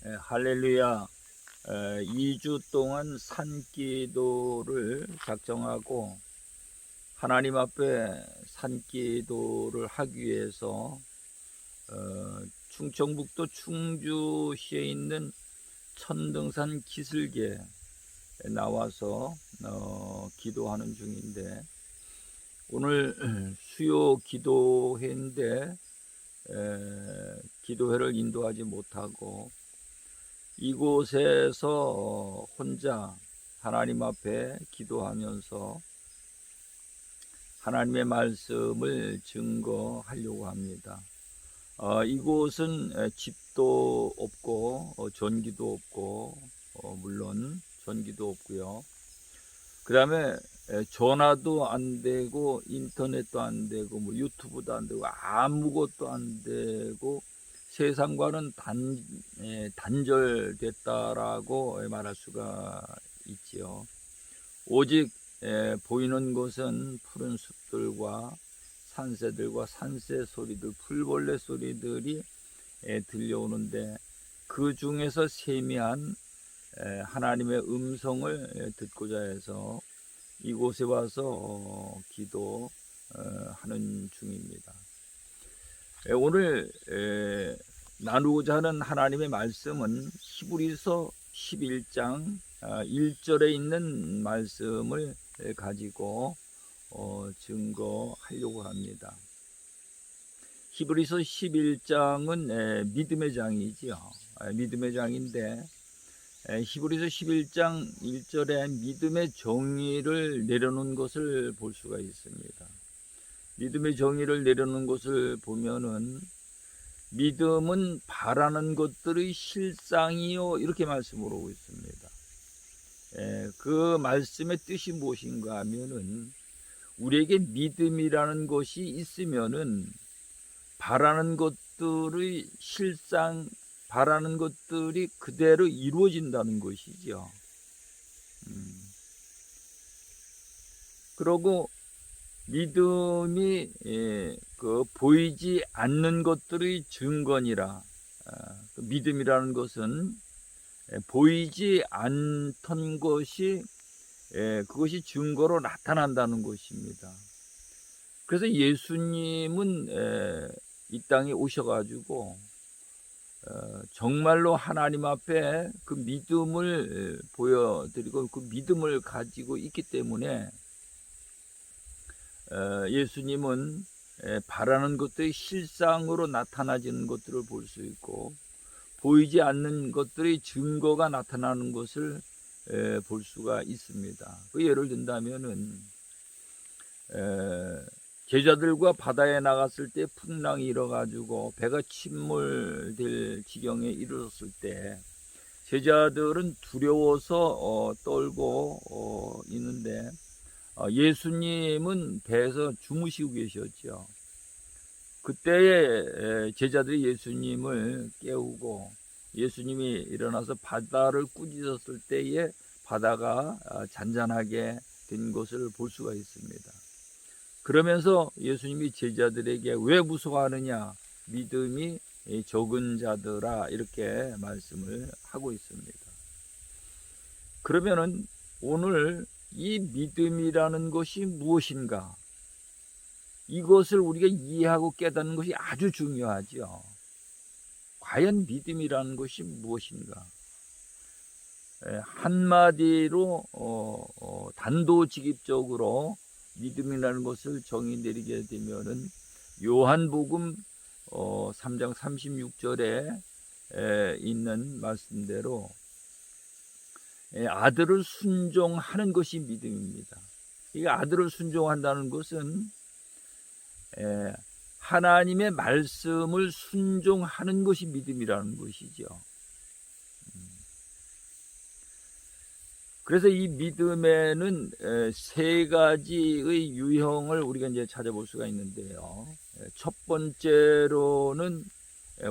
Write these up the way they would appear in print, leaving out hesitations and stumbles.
할렐루야. 2주 동안 산기도를 작정하고 하나님 앞에 산기도를 하기 위해서 충청북도 충주시에 있는 천등산 기슭에 나와서 기도하는 중인데, 오늘 수요 기도회인데 기도회를 인도하지 못하고 이곳에서 혼자 하나님 앞에 기도하면서 하나님의 말씀을 증거하려고 합니다. 이곳은 집도 없고 전기도 없고, 물론 전기도 없고요. 그 다음에 전화도 안 되고 인터넷도 안 되고 유튜브도 안 되고 아무것도 안 되고 세상과는 단절됐다라고 말할 수가 있지요. 오직 보이는 것은 푸른 숲들과 산새들과 산새 소리들, 풀벌레 소리들이 들려오는데, 그 중에서 세미한 하나님의 음성을 듣고자 해서 이곳에 와서 기도하는 중입니다. 오늘 나누고자 하는 하나님의 말씀은 히브리서 11장 1절에 있는 말씀을 가지고 증거하려고 합니다. 히브리서 11장은 믿음의 장이지요. 믿음의 장인데, 히브리서 11장 1절에 믿음의 정의를 내려놓은 것을 볼 수가 있습니다. 믿음의 정의를 내려놓은 것을 보면은, 믿음은 바라는 것들의 실상이요, 이렇게 말씀을 하고 있습니다. 그 말씀의 뜻이 무엇인가 하면은, 우리에게 믿음이라는 것이 있으면은 바라는 것들의 실상, 바라는 것들이 그대로 이루어진다는 것이죠. 그러고 믿음이 보이지 않는 것들의 증거니라. 믿음이라는 것은 보이지 않던 것이 그것이 증거로 나타난다는 것입니다. 그래서 예수님은 이 땅에 오셔가지고 정말로 하나님 앞에 그 믿음을 보여드리고 그 믿음을 가지고 있기 때문에 예수님은 바라는 것들이 실상으로 나타나지는 것들을 볼 수 있고, 보이지 않는 것들의 증거가 나타나는 것을 볼 수가 있습니다. 그 예를 든다면은 제자들과 바다에 나갔을 때 풍랑이 일어가지고 배가 침몰될 지경에 이르렀을 때 제자들은 두려워서 떨고 있는데, 예수님은 배에서 주무시고 계셨죠. 그때에 제자들이 예수님을 깨우고 예수님이 일어나서 바다를 꾸짖었을 때에 바다가 잔잔하게 된 것을 볼 수가 있습니다. 그러면서 예수님이 제자들에게 왜 무서워하느냐, 믿음이 적은 자들아, 이렇게 말씀을 하고 있습니다. 그러면은 오늘 이 믿음이라는 것이 무엇인가, 이것을 우리가 이해하고 깨닫는 것이 아주 중요하죠. 과연 믿음이라는 것이 무엇인가? 한마디로 단도직입적으로 믿음이라는 것을 정의 내리게 되면은 요한복음 3장 36절에 있는 말씀대로 아들을 순종하는 것이 믿음입니다. 이 아들을 순종한다는 것은 하나님의 말씀을 순종하는 것이 믿음이라는 것이죠. 그래서 이 믿음에는 세 가지의 유형을 우리가 이제 찾아볼 수가 있는데요. 첫 번째로는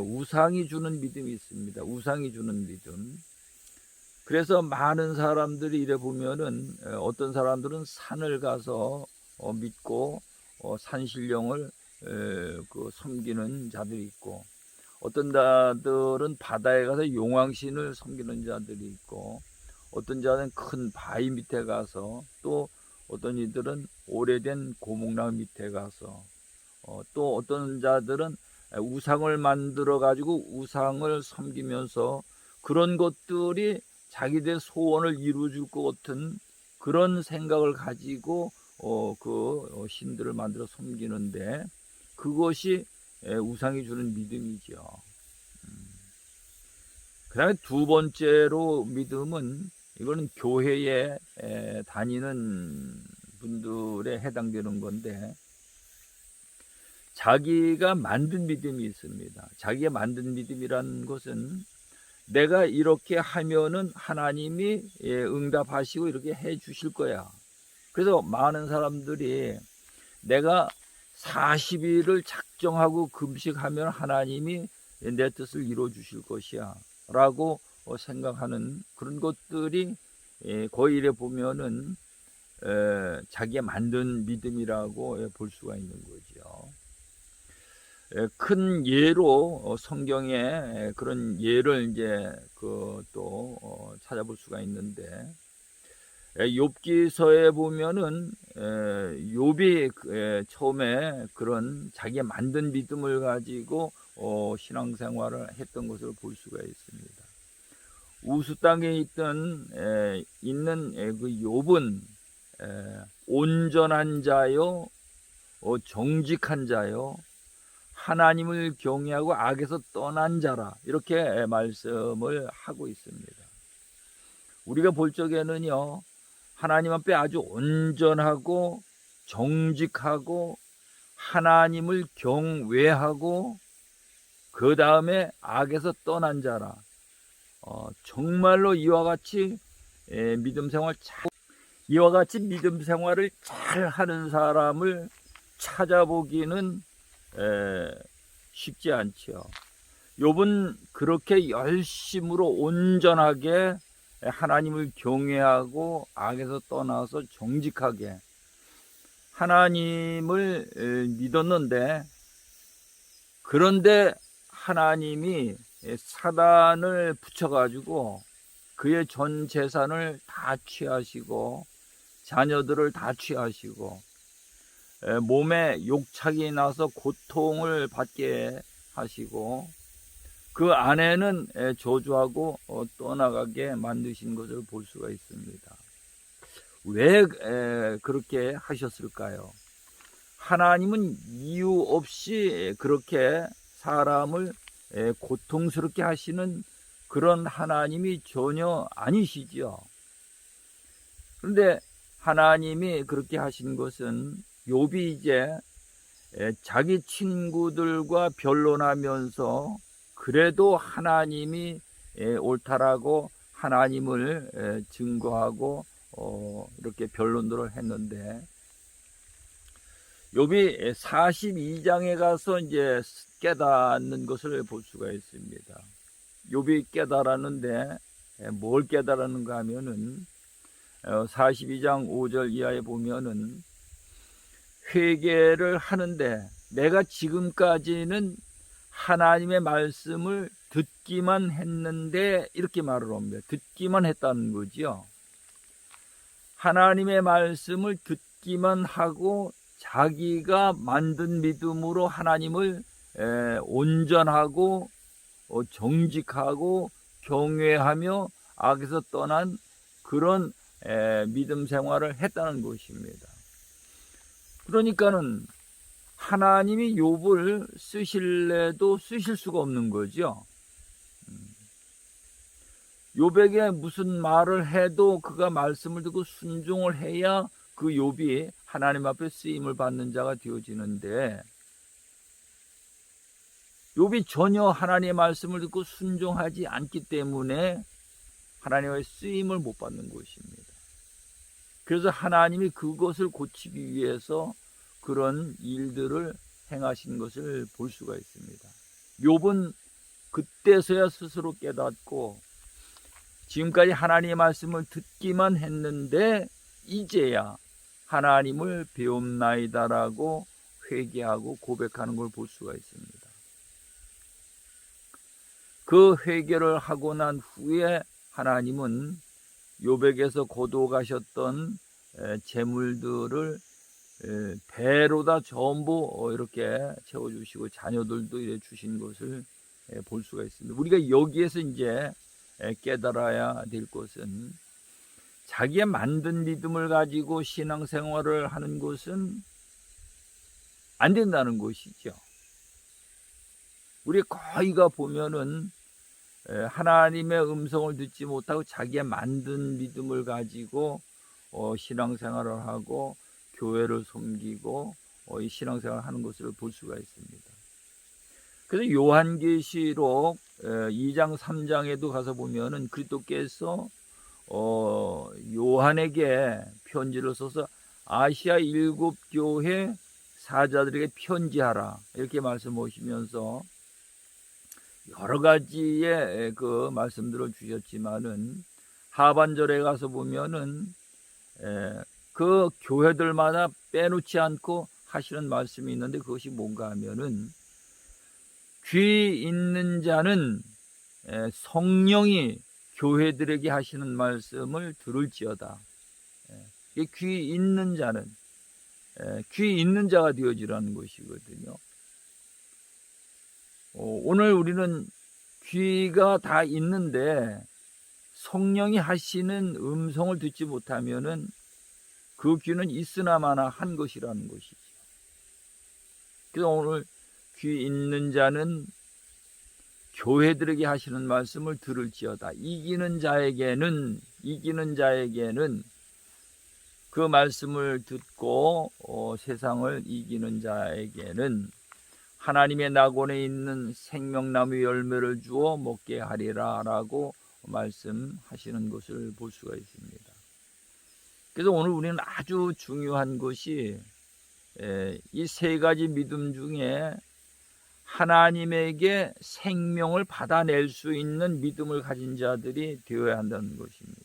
우상이 주는 믿음이 있습니다. 우상이 주는 믿음. 그래서 많은 사람들이 이래 보면은 어떤 사람들은 산을 가서 믿고 산신령을 섬기는 자들이 있고, 어떤 자들은 바다에 가서 용왕신을 섬기는 자들이 있고, 어떤 자는 큰 바위 밑에 가서, 또 어떤 이들은 오래된 고목나무 밑에 가서, 또 어떤 자들은 우상을 만들어 가지고 우상을 섬기면서 그런 것들이 자기들 소원을 이루어줄 것 같은 그런 생각을 가지고 신들을 만들어 섬기는데, 그것이 우상이 주는 믿음이죠. 그 다음에 두 번째로 믿음은, 이거는 교회에 다니는 분들에 해당되는 건데, 자기가 만든 믿음이 있습니다. 자기가 만든 믿음이라는 것은 내가 이렇게 하면은 하나님이 응답하시고 이렇게 해 주실 거야. 그래서 많은 사람들이 내가 40일을 작정하고 금식하면 하나님이 내 뜻을 이루어 주실 것이야 라고 생각하는 그런 것들이 거의 이래 보면은 자기가 만든 믿음이라고 볼 수가 있는 거죠. 큰 예로 성경에 그런 예를 이제 또 찾아볼 수가 있는데, 욥기서에 보면은 욥이 처음에 그런 자기가 만든 믿음을 가지고 신앙생활을 했던 것을 볼 수가 있습니다. 우수 땅에 있는 그 욥은 온전한 자요, 정직한 자요, 하나님을 경외하고 악에서 떠난 자라, 이렇게 말씀을 하고 있습니다. 우리가 볼 적에는요, 하나님 앞에 아주 온전하고 정직하고 하나님을 경외하고 그 다음에 악에서 떠난 자라, 정말로 이와 같이 믿음 생활을 잘 하는 사람을 찾아보기는 쉽지 않죠. 욥은 그렇게 열심으로 온전하게 하나님을 경외하고 악에서 떠나서 정직하게 하나님을 믿었는데, 그런데 하나님이 사단을 붙여가지고 그의 전 재산을 다 취하시고 자녀들을 다 취하시고 몸에 욕착이 나서 고통을 받게 하시고 그 아내는 저주하고 떠나가게 만드신 것을 볼 수가 있습니다. 왜 그렇게 하셨을까요? 하나님은 이유 없이 그렇게 사람을 고통스럽게 하시는 그런 하나님이 전혀 아니시죠. 그런데 하나님이 그렇게 하신 것은, 욥이 이제 자기 친구들과 변론하면서 그래도 하나님이 옳다라고 하나님을 증거하고 이렇게 변론들을 했는데, 욥이 42장에 가서 이제 깨닫는 것을 볼 수가 있습니다. 욥이 깨달았는데 뭘 깨달았는가 하면은 42장 5절 이하에 보면은, 회개를 하는데 내가 지금까지는 하나님의 말씀을 듣기만 했는데, 이렇게 말을 합니다. 듣기만 했다는 거죠. 하나님의 말씀을 듣기만 하고 자기가 만든 믿음으로 하나님을 온전하고 정직하고 경외하며 악에서 떠난 그런 믿음 생활을 했다는 것입니다. 그러니까는 하나님이 욥을 쓰실래도 쓰실 수가 없는 거죠. 욥에게 무슨 말을 해도 그가 말씀을 듣고 순종을 해야 그 욥이 하나님 앞에 쓰임을 받는 자가 되어지는데, 욥이 전혀 하나님의 말씀을 듣고 순종하지 않기 때문에 하나님의 쓰임을 못 받는 것입니다. 그래서 하나님이 그것을 고치기 위해서 그런 일들을 행하신 것을 볼 수가 있습니다. 욥은 그때서야 스스로 깨닫고, 지금까지 하나님의 말씀을 듣기만 했는데 이제야 하나님을 배움나이다라고 회개하고 고백하는 걸 볼 수가 있습니다. 그 회개를 하고 난 후에 하나님은 욥에게서 거두어가셨던 재물들을 배로 다 전부 이렇게 채워주시고 자녀들도 이렇게 주신 것을 볼 수가 있습니다. 우리가 여기에서 이제 깨달아야 될 것은 자기의 만든 믿음을 가지고 신앙생활을 하는 것은 안 된다는 것이죠. 우리 거의가 보면은 하나님의 음성을 듣지 못하고 자기의 만든 믿음을 가지고 신앙생활을 하고 교회를 섬기고 이 신앙생활을 하는 것을 볼 수가 있습니다. 그래서 요한계시록 2장 3장에도 가서 보면은 그리스도께서 요한에게 편지를 써서 아시아 7교회 사자들에게 편지하라 이렇게 말씀하시면서 여러 가지의 그 말씀들을 주셨지만은 하반절에 가서 보면은 그 교회들마다 빼놓지 않고 하시는 말씀이 있는데 그것이 뭔가 하면은 귀 있는 자는 성령이 교회들에게 하시는 말씀을 들을지어다. 귀 있는 자는 귀 있는 자가 되어지라는 것이거든요. 오늘 우리는 귀가 다 있는데 성령이 하시는 음성을 듣지 못하면은 그 귀는 있으나마나 한 것이라는 것이죠. 그래서 오늘 귀 있는 자는 교회들에게 하시는 말씀을 들을지어다. 이기는 자에게는 그 말씀을 듣고 세상을 이기는 자에게는 하나님의 낙원에 있는 생명나무 열매를 주어 먹게 하리라 라고 말씀하시는 것을 볼 수가 있습니다. 그래서 오늘 우리는 아주 중요한 것이 이 세 가지 믿음 중에 하나님에게 생명을 받아낼 수 있는 믿음을 가진 자들이 되어야 한다는 것입니다.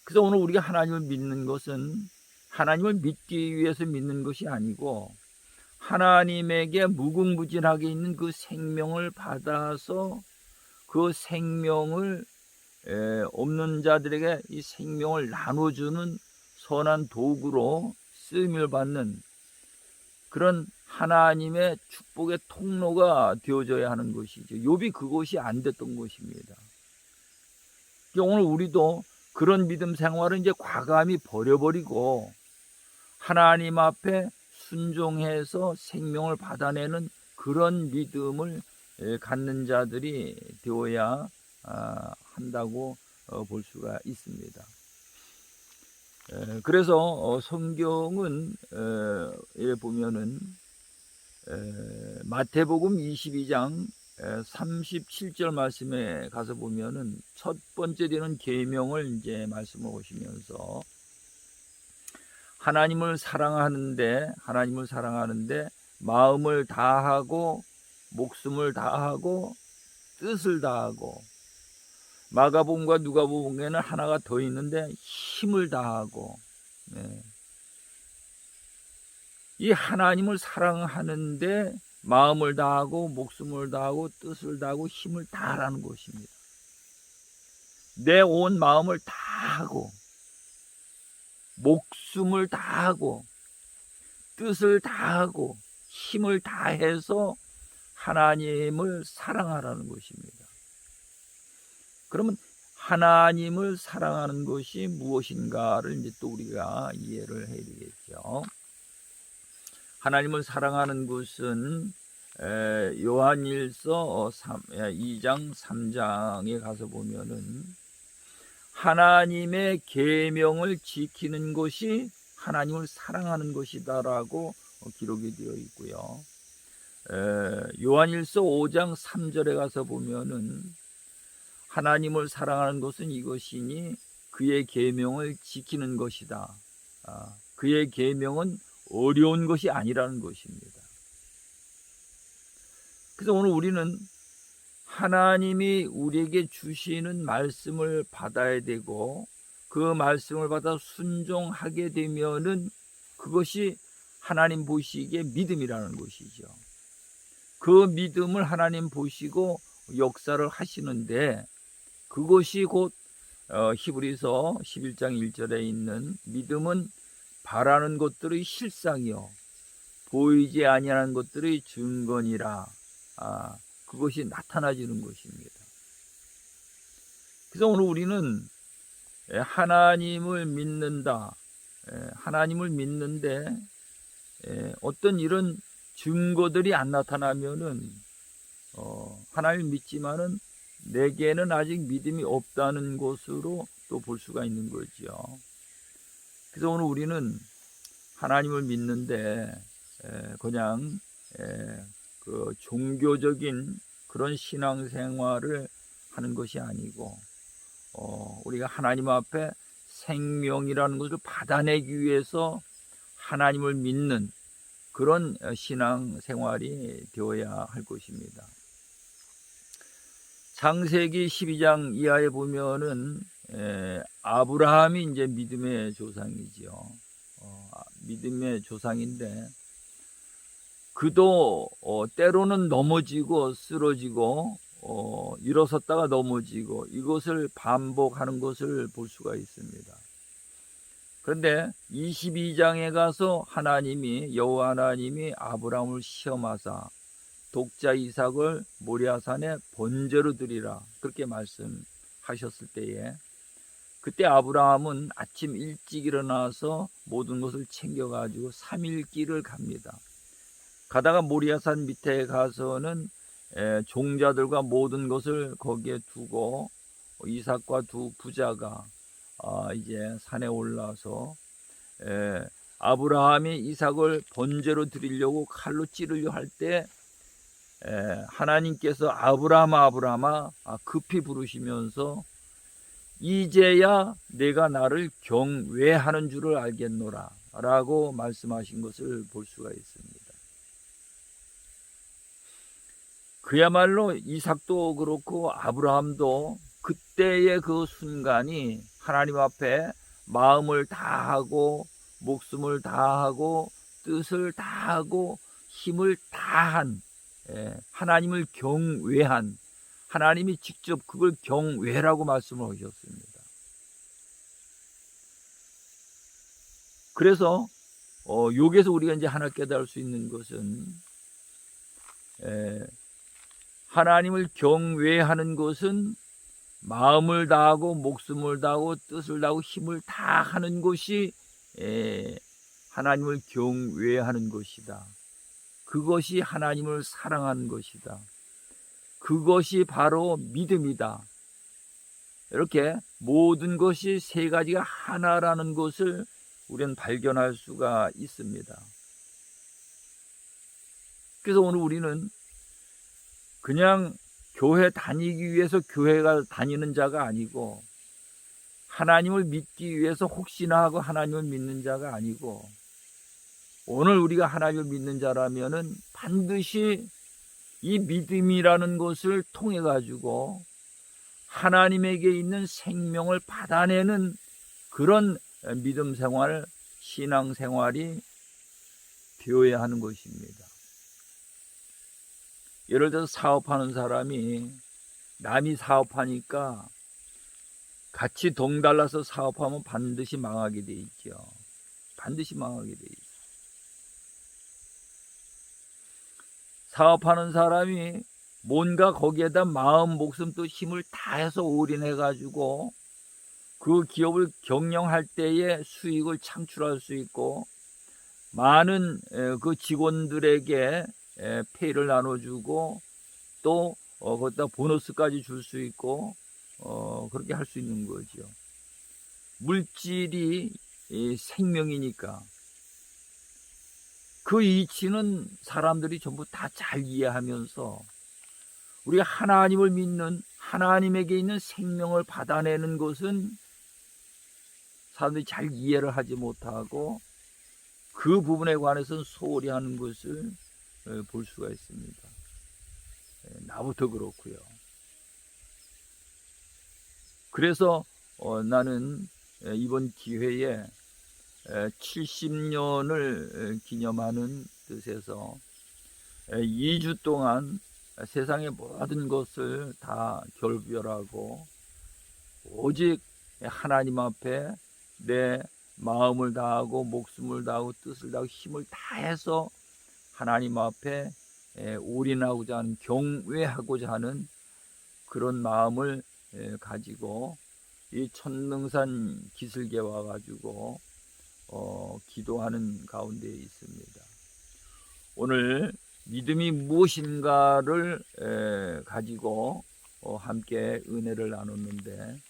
그래서 오늘 우리가 하나님을 믿는 것은 하나님을 믿기 위해서 믿는 것이 아니고 하나님에게 무궁무진하게 있는 그 생명을 받아서 그 생명을 없는 자들에게 이 생명을 나눠주는 선한 도구로 쓰임을 받는 그런 하나님의 축복의 통로가 되어져야 하는 것이죠. 욥이 그것이 안 됐던 것입니다. 오늘 우리도 그런 믿음 생활을 이제 과감히 버려버리고 하나님 앞에 순종해서 생명을 받아내는 그런 믿음을 갖는 자들이 되어야 한다고 볼 수가 있습니다. 그래서 성경은 보면은 마태복음 22장 37절 말씀에 가서 보면은 첫 번째 되는 계명을 이제 말씀을 오시면서 하나님을 사랑하는데 마음을 다하고 목숨을 다하고 뜻을 다하고 마가복음과 누가복음에는 하나가 더 있는데 힘을 다하고 이 하나님을 사랑하는데 마음을 다하고 목숨을 다하고 뜻을 다하고 힘을 다하라는 것입니다. 내 온 마음을 다하고 목숨을 다하고 뜻을 다하고 힘을 다해서 하나님을 사랑하라는 것입니다. 그러면 하나님을 사랑하는 것이 무엇인가를 이제 또 우리가 이해를 해야 되겠죠. 하나님을 사랑하는 것은 요한일서 2장 3장에 가서 보면은 하나님의 계명을 지키는 것이 하나님을 사랑하는 것이다라고 기록이 되어 있고요. 요한일서 5장 3절에 가서 보면은 하나님을 사랑하는 것은 이것이니 그의 계명을 지키는 것이다. 그의 계명은 어려운 것이 아니라는 것입니다. 그래서 오늘 우리는 하나님이 우리에게 주시는 말씀을 받아야 되고 그 말씀을 받아 순종하게 되면은 그것이 하나님 보시기에 믿음이라는 것이죠. 그 믿음을 하나님 보시고 역사를 하시는데, 그것이 곧 히브리서 11장 1절에 있는 믿음은 바라는 것들의 실상이요 보이지 아니하는 것들의 증거니라. 그것이 나타나지는 것입니다. 그래서 오늘 우리는 하나님을 믿는다. 하나님을 믿는데 어떤 이런 증거들이 안 나타나면은 하나님을 믿지만은 내게는 아직 믿음이 없다는 것으로 또 볼 수가 있는 거죠. 그래서 오늘 우리는 하나님을 믿는데 그냥 그 종교적인 그런 신앙생활을 하는 것이 아니고 우리가 하나님 앞에 생명이라는 것을 받아내기 위해서 하나님을 믿는 그런 신앙생활이 되어야 할 것입니다. 창세기 12장 이하에 보면은 아브라함이 이제 믿음의 조상이지요. 믿음의 조상인데 그도 때로는 넘어지고 쓰러지고 일어섰다가 넘어지고 이것을 반복하는 것을 볼 수가 있습니다. 그런데 22장에 가서 여호와 하나님이 아브라함을 시험하사 독자 이삭을 모리아산에 번제로 드리라 그렇게 말씀하셨을 때에, 그때 아브라함은 아침 일찍 일어나서 모든 것을 챙겨가지고 3일 길을 갑니다. 가다가 모리아산 밑에 가서는 종자들과 모든 것을 거기에 두고 이삭과 두 부자가 이제 산에 올라서 아브라함이 이삭을 번제로 드리려고 칼로 찌르려 할 때 하나님께서 아브라함아 급히 부르시면서 이제야 내가 나를 경외하는 줄을 알겠노라 라고 말씀하신 것을 볼 수가 있습니다. 그야말로 이삭도 그렇고 아브라함도 그때의 그 순간이 하나님 앞에 마음을 다하고 목숨을 다하고 뜻을 다하고 힘을 다한 하나님을 경외한, 하나님이 직접 그걸 경외라고 말씀을 하셨습니다. 그래서 여기에서 우리가 이제 하나 깨달을 수 있는 것은 하나님을 경외하는 것은 마음을 다하고 목숨을 다하고 뜻을 다하고 힘을 다하는 것이 하나님을 경외하는 것이다. 그것이 하나님을 사랑하는 것이다. 그것이 바로 믿음이다. 이렇게 모든 것이 세 가지가 하나라는 것을 우리는 발견할 수가 있습니다. 그래서 오늘 우리는 그냥 교회 다니기 위해서 교회가 다니는 자가 아니고, 하나님을 믿기 위해서 혹시나 하고 하나님을 믿는 자가 아니고, 오늘 우리가 하나님을 믿는 자라면은 반드시 이 믿음이라는 것을 통해 가지고 하나님에게 있는 생명을 받아내는 그런 믿음 생활, 신앙 생활이 되어야 하는 것입니다. 예를 들어서 사업하는 사람이 남이 사업하니까 같이 동달라서 사업하면 반드시 망하게 돼 있죠. 반드시 망하게 돼 있죠. 사업하는 사람이 뭔가 거기에다 마음, 목숨 또 힘을 다해서 올인해 가지고 그 기업을 경영할 때에 수익을 창출할 수 있고, 많은 그 직원들에게 페이를 나눠주고 또 거기다 보너스까지 줄 수 있고 그렇게 할 수 있는 거죠. 물질이 생명이니까 그 이치는 사람들이 전부 다 잘 이해하면서 우리가 하나님을 믿는, 하나님에게 있는 생명을 받아내는 것은 사람들이 잘 이해를 하지 못하고 그 부분에 관해서는 소홀히 하는 것을 볼 수가 있습니다. 나부터 그렇고요. 그래서 나는 이번 기회에 70년을 기념하는 뜻에서 2주 동안 세상의 모든 것을 다 결별하고 오직 하나님 앞에 내 마음을 다하고 목숨을 다하고 뜻을 다하고 힘을 다해서 하나님 앞에 올인하고자 하는, 경외하고자 하는 그런 마음을 가지고 이 천능산 기슭에 와가지고 기도하는 가운데 있습니다. 오늘 믿음이 무엇인가를 가지고 함께 은혜를 나눴는데,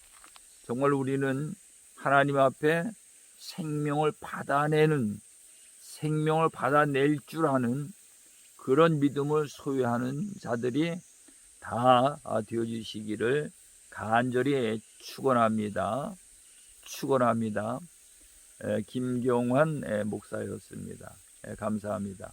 정말 우리는 하나님 앞에 생명을 받아낼 줄 아는 그런 믿음을 소유하는 자들이 다 되어주시기를 간절히 축원합니다. 김경환 목사였습니다. 감사합니다.